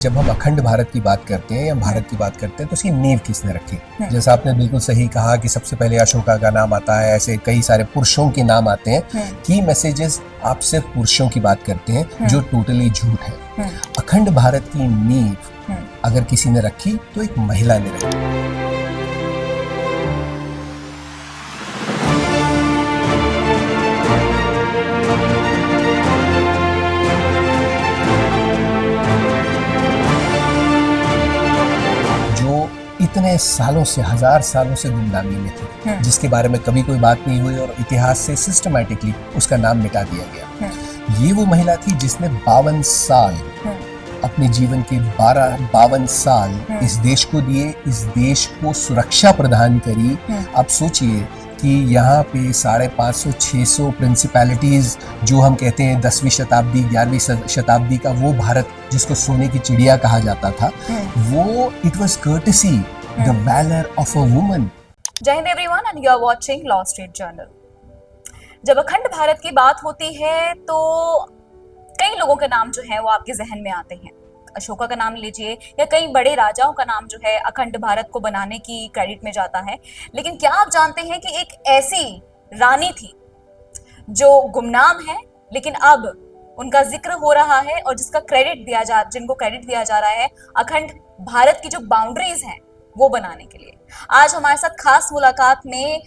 जब हम अखंड भारत की बात करते हैं या भारत की बात करते हैं तो उसकी नींव किसने रखी। जैसा आपने बिल्कुल सही कहा कि सबसे पहले अशोका का नाम आता है, ऐसे कई सारे पुरुषों के नाम आते हैं। की मैसेजेस आप सिर्फ पुरुषों की बात करते हैं जो टोटली झूठ है। अखंड भारत की नींव अगर किसी ने रखी तो एक महिला ने रखी। इतने सालों से, हजार सालों से गुमनामी में थी, जिसके बारे में कभी कोई बात नहीं हुई और इतिहास से सिस्टमैटिकली उसका नाम मिटा दिया गया। ये वो महिला थी जिसने 52 साल अपने जीवन के 52 साल इस देश को दिए, इस देश को सुरक्षा प्रदान करी। अब सोचिए कि यहाँ पे 550-600 प्रिंसिपैलिटीज, जो हम कहते हैं 10वीं शताब्दी 11वीं शताब्दी का वो भारत जिसको सोने की चिड़िया कहा जाता था, वो it was courtesy the valour of a woman. जय हिंद everyone and you are watching Law Street Journal. जब अखंड भारत की बात होती है तो कई लोगों के नाम जो है वो आपके जहन में आते हैं। अशोका का नाम लीजिए या कई बड़े राजाओं का नाम जो है अखंड भारत को बनाने की क्रेडिट में जाता है। लेकिन क्या आप जानते हैं कि एक ऐसी रानी थी जो गुमनाम है लेकिन अब उनका जिक्र हो रहा है और जिनको क्रेडिट दिया जा रहा है अखंड भारत की जो बाउंड्रीज हैं वो बनाने के लिए। आज हमारे साथ खास मुलाकात में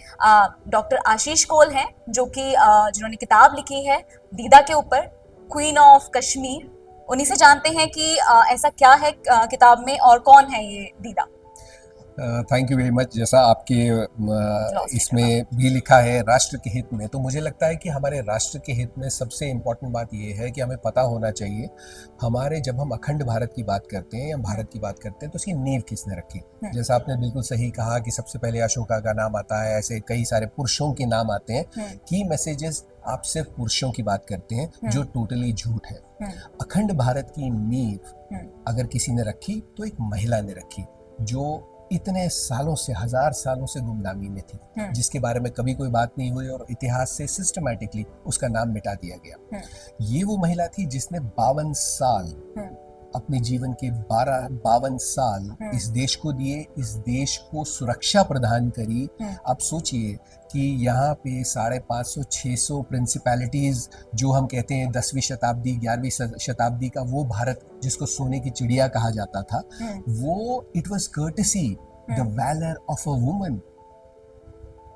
डॉक्टर आशीष कोल हैं, जो कि जिन्होंने किताब लिखी है दीदा के ऊपर, क्वीन ऑफ कश्मीर। उन्हीं से जानते हैं कि ऐसा क्या है किताब में और कौन है ये दीदा। Thank you very much. जैसा आपके इसमें भी लिखा है राष्ट्र के हित में, तो मुझे लगता है कि हमारे राष्ट्र के हित में सबसे इम्पोर्टेंट बात ये है कि हमें पता होना चाहिए हमारे, जब हम अखंड भारत की बात करते हैं या भारत की बात करते हैं तो उसकी नींव किसने रखी। जैसा आपने बिल्कुल सही कहा कि सबसे पहले अशोका का नाम आता है, ऐसे कई सारे पुरुषों के नाम आते हैं। की मैसेजेस आप सिर्फ पुरुषों की बात करते हैं जो टोटली झूठ है। अखंड भारत की नींव अगर किसी ने रखी तो एक महिला ने रखी, जो इतने सालों से, हजार सालों से गुमनामी में थी, जिसके बारे में कभी कोई बात नहीं हुई और इतिहास से सिस्टमैटिकली उसका नाम मिटा दिया गया। ये वो महिला थी जिसने 52 साल अपने जीवन के 52 साल इस देश को दिए, इस देश को सुरक्षा प्रदान करी। अब सोचिए कि यहाँ पे 550-600 प्रिंसिपैलिटीज, जो हम कहते हैं 10वीं शताब्दी 11वीं शताब्दी का वो भारत जिसको सोने की चिड़िया कहा जाता था, वो it was courtesy the valour of a woman.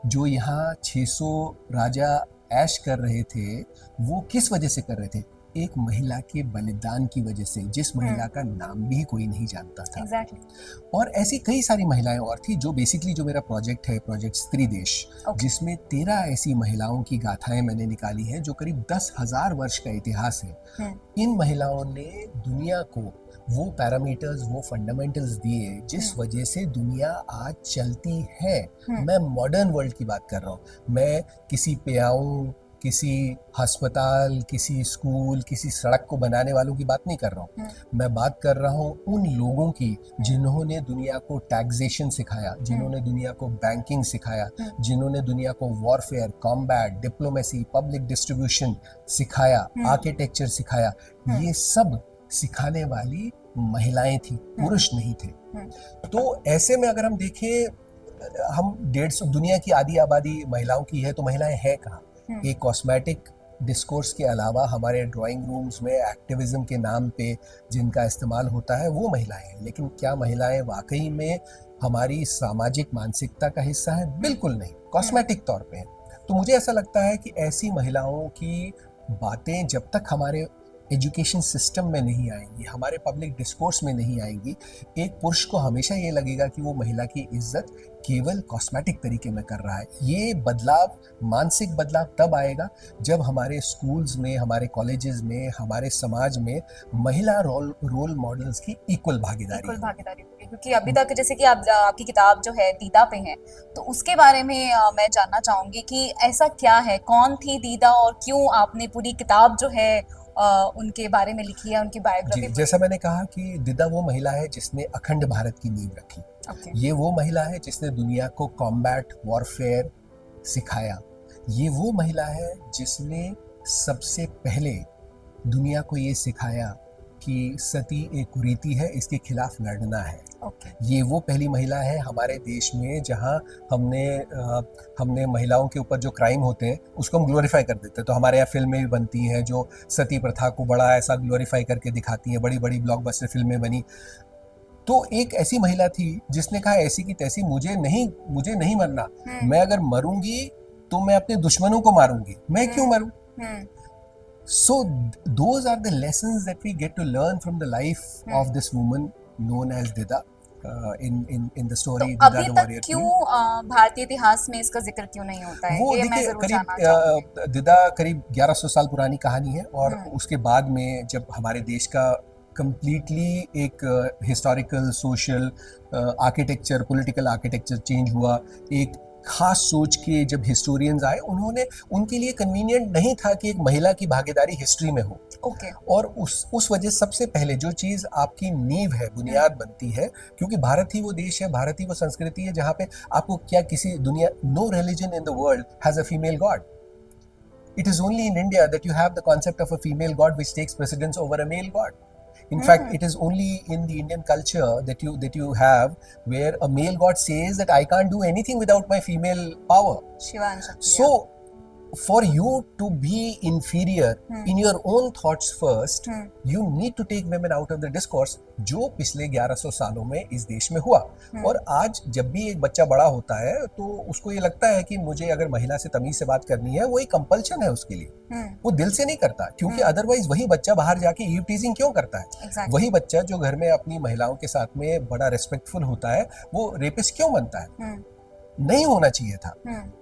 जो यहाँ 600 राजा ऐश कर रहे थे, वो किस वजह से कर रहे थे? एक महिला के बलिदान की वजह से, जिस महिला का नाम भी कोई नहीं जानता था। Exactly. और ऐसी कई सारी महिलाएं और थी। जो बेसिकली जो मेरा प्रोजेक्ट है, प्रोजेक्ट स्त्री देश, जिसमें 13 ऐसी महिलाओं की गाथाएं मैंने निकाली हैं, जो करीब 10,000 वर्ष का इतिहास है। इन महिलाओं ने दुनिया को वो पैरामीटर्स, वो फंडामेंटल्स दिए जिस वजह से दुनिया आज चलती है। मैं मॉडर्न वर्ल्ड की बात कर रहा हूँ। मैं किसी पे आऊँ, किसी अस्पताल, किसी स्कूल, किसी सड़क को बनाने वालों की बात नहीं कर रहा हूँ। मैं बात कर रहा हूँ उन लोगों की जिन्होंने दुनिया को टैक्सेशन सिखाया, जिन्होंने दुनिया को बैंकिंग सिखाया, जिन्होंने दुनिया को warfare, combat, diplomacy, public distribution सिखाया, आर्किटेक्चर सिखाया। ये सब सिखाने वाली महिलाएं थी, पुरुष नहीं थे। तो ऐसे में अगर हम देखें, हम 150 दुनिया की आधी आबादी महिलाओं की है, तो महिलाएं हैं कहाँ? एक कॉस्मेटिक डिस्कोर्स के अलावा हमारे ड्राइंग रूम्स में एक्टिविज्म के नाम पे जिनका इस्तेमाल होता है वो महिलाएं हैं। लेकिन क्या महिलाएं वाकई में हमारी सामाजिक मानसिकता का हिस्सा है? बिल्कुल नहीं, कॉस्मेटिक तौर पे है। तो मुझे ऐसा लगता है कि ऐसी महिलाओं की बातें जब तक हमारे एजुकेशन सिस्टम में नहीं आएंगी, हमारे पब्लिक डिस्कोर्स में नहीं आएंगी, एक पुरुष को हमेशा ये लगेगा कि वो महिला की इज्जत केवल कॉस्मेटिक तरीके में कर रहा है। ये बदलाव, मानसिक बदलाव तब आएगा जब हमारे स्कूल्स में, हमारे कॉलेजेस में, हमारे समाज में महिला रोल मॉडल्स की इक्वल भागीदारी होगी। क्योंकि अभी तक जैसे कि आपकी किताब जो है दीदा पे है, तो उसके बारे में मैं जानना चाहूंगी कि ऐसा क्या है, कौन थी दीदा और क्यों आपने पूरी किताब जो है उनके बारे में लिखी है, उनकी बायोग्राफी। जैसा मैंने कहा कि दीदा वो महिला है जिसने अखंड भारत की नींव रखी। ये वो महिला है जिसने दुनिया को कॉम्बैट, वॉरफेयर सिखाया। ये वो महिला है जिसने सबसे पहले दुनिया को ये सिखाया कि सती एक कुरीति है, इसके खिलाफ लड़ना है। ओके। ये वो पहली महिला है हमारे देश में जहां हमने महिलाओं के ऊपर जो क्राइम होते हैं उसको हम ग्लोरीफाई कर देते हैं। तो हमारे यहाँ फिल्में भी बनती हैं जो सती प्रथा को बड़ा ऐसा ग्लोरीफाई करके दिखाती हैं, बड़ी बड़ी ब्लॉकबस्टर फिल्में बनी। तो एक ऐसी महिला थी जिसने कहा ऐसी की तैसी मुझे नहीं मरना, मैं अगर मरूंगी तो मैं अपने दुश्मनों को मारूंगी, मैं क्यों मरूं? So those are the lessons that we get to learn from the life of this woman known as Dida in the story तो Dida अभी the तक Warrior क्यों Queen। भारतीय इतिहास में इसका जिक्र क्यों नहीं होता है? वो ये मैं देखिए जरूर जानना चाहूंगी। दिदा करीब 1100 साल पुरानी कहानी है और उसके बाद में जब हमारे देश का कंप्लीटली एक historical social architecture political architecture change हुआ, एक खास सोच के जब हिस्टोरियंस आए उनके लिए कन्वीनियंट नहीं था कि एक महिला की भागीदारी हिस्ट्री में हो। ओके। और उस वजह सबसे पहले जो चीज आपकी नींव है, बुनियाद बनती है, क्योंकि भारत ही वो देश है, भारत ही वो संस्कृति है जहां पे आपको क्या किसी दुनिया no religion in the world has a female god. It is only in India that you have the concept of a female god which takes precedence over a male god. In fact, it is only in the Indian culture that you have where a male god says that I can't do anything without my female power. Shiva and Shakti, So, for you to be inferior in your own thoughts first, you need to take women out of the discourse, जो पिछले 1100 सालों में इस देश में हुआ। और आज जब भी एक बच्चा बड़ा होता है तो उसको ये लगता है कि मुझे अगर महिला से तमीज से बात करनी है, वो एक कंपल्शन है उसके लिए, वो दिल से नहीं करता, क्योंकि अदरवाइज वही बच्चा बाहर जाके ईव टीजिंग क्यों करता है? Exactly. वही बच्चा जो घर में अपनी महिलाओं के साथ में बड़ा रेस्पेक्टफुल होता है, वो रेपिस्ट क्यों बनता है? नहीं होना चाहिए था।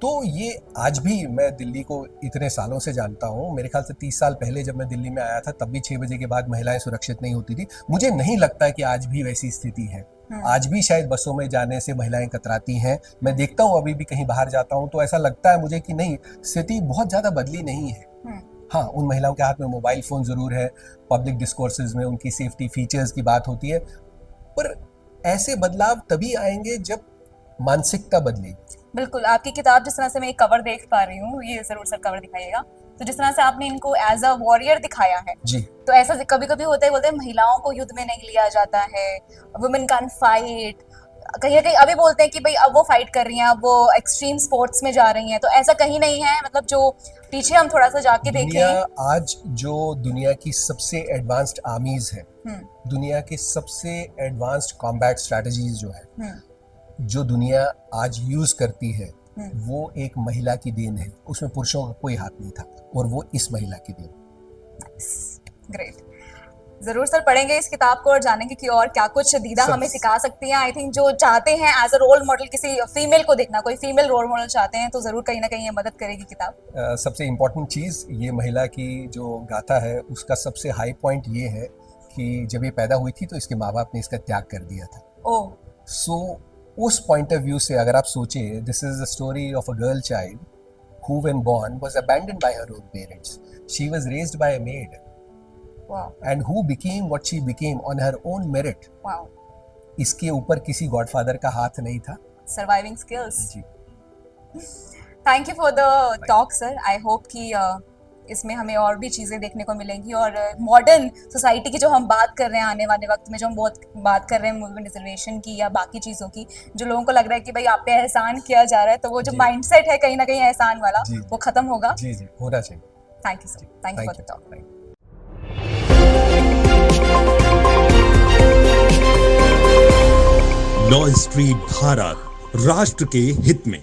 तो ये आज भी मैं दिल्ली को इतने सालों से जानता हूँ, मेरे ख्याल से 30 साल पहले जब मैं दिल्ली में आया था तब भी 6 बजे के बाद महिलाएं सुरक्षित नहीं होती थी। मुझे नहीं लगता कि आज भी वैसी स्थिति है। आज भी शायद बसों में जाने से महिलाएं कतराती हैं। मैं देखता हूँ अभी भी कहीं बाहर जाता हूँ तो ऐसा लगता है मुझे कि नहीं, स्थिति बहुत ज्यादा बदली नहीं है। हाँ, उन महिलाओं के हाथ में मोबाइल फोन जरूर है, पब्लिक डिस्कोर्सेज में उनकी सेफ्टी फीचर्स की बात होती है, पर ऐसे बदलाव तभी आएंगे जब मानसिकता बदलेगी। बिल्कुल। आपकी किताब जिस तरह से मैं एक कवर देख पा रही हूँ, ये जरूर सर कवर दिखाइएगा, तो जिस तरह से आपने इनको एज अ वॉरियर दिखाया है जी, तो ऐसा कभी कभी होता है, बोलते हैं महिलाओं को युद्ध में नहीं लिया जाता है, वुमेन कैन फाइट, कहीं ना कहीं अभी बोलते हैं कि भाई अब वो फाइट कर रही हैं, अब वो एक्सट्रीम स्पोर्ट्स में जा रही हैं, तो ऐसा कहीं नहीं है। मतलब जो पीछे हम थोड़ा सा जाके देखें, आज जो दुनिया की सबसे एडवांस्ड आर्मीज है, दुनिया के सबसे एडवांस्ड कॉम्बैट स्ट्रेटजीज जो है, जो दुनिया आज यूज करती है, वो एक महिला की देन है। उसमें पुरुषों का कोई हाथ नहीं था और वो इस महिला की देन। ग्रेट। जरूर सर पढ़ेंगे इस किताब को और जानेंगे कि और क्या कुछ दीदा हमें सिखा सकती हैं। आई थिंक जो चाहते हैं एज अ रोल मॉडल किसी फीमेल को देखना, कोई फीमेल रोल मॉडल चाहते हैं, तो जरूर कहीं ना कहीं ये मदद करेगी किताब। सबसे इम्पोर्टेंट चीज ये महिला की जो गाथा है उसका सबसे हाई पॉइंट ये है कि जब ये पैदा हुई थी तो इसके माँ बाप ने इसका त्याग कर दिया था। ओह। सो उस पॉइंट ऑफ व्यू से अगर आप सोचें, this is the story of a girl child who when born was abandoned by her own parents. She was raised by a maid. Wow. And who became what she became on her own merit. Wow. इसके ऊपर किसी godfather का हाथ नहीं था। Surviving skills. Ji. Thank you for the talk, sir. I hope कि इसमें हमें और भी चीज़ें देखने को मिलेंगी और मॉडर्न सोसाइटी की जो हम बात कर रहे हैं, आने वाले वक्त में जो हम बहुत बात कर रहे हैं वुमेन रिजर्वेशन की या बाकी चीज़ों की, जो लोगों को लग रहा है कि भाई आप पे एहसान किया जा रहा है, तो वो जो माइंडसेट है कहीं ना कहीं एहसान वाला, वो खत्म होगा। जी जी, होना चाहिए। Thank you sir, thank you for the talk. Law street Bharat, राष्ट्र के हित में।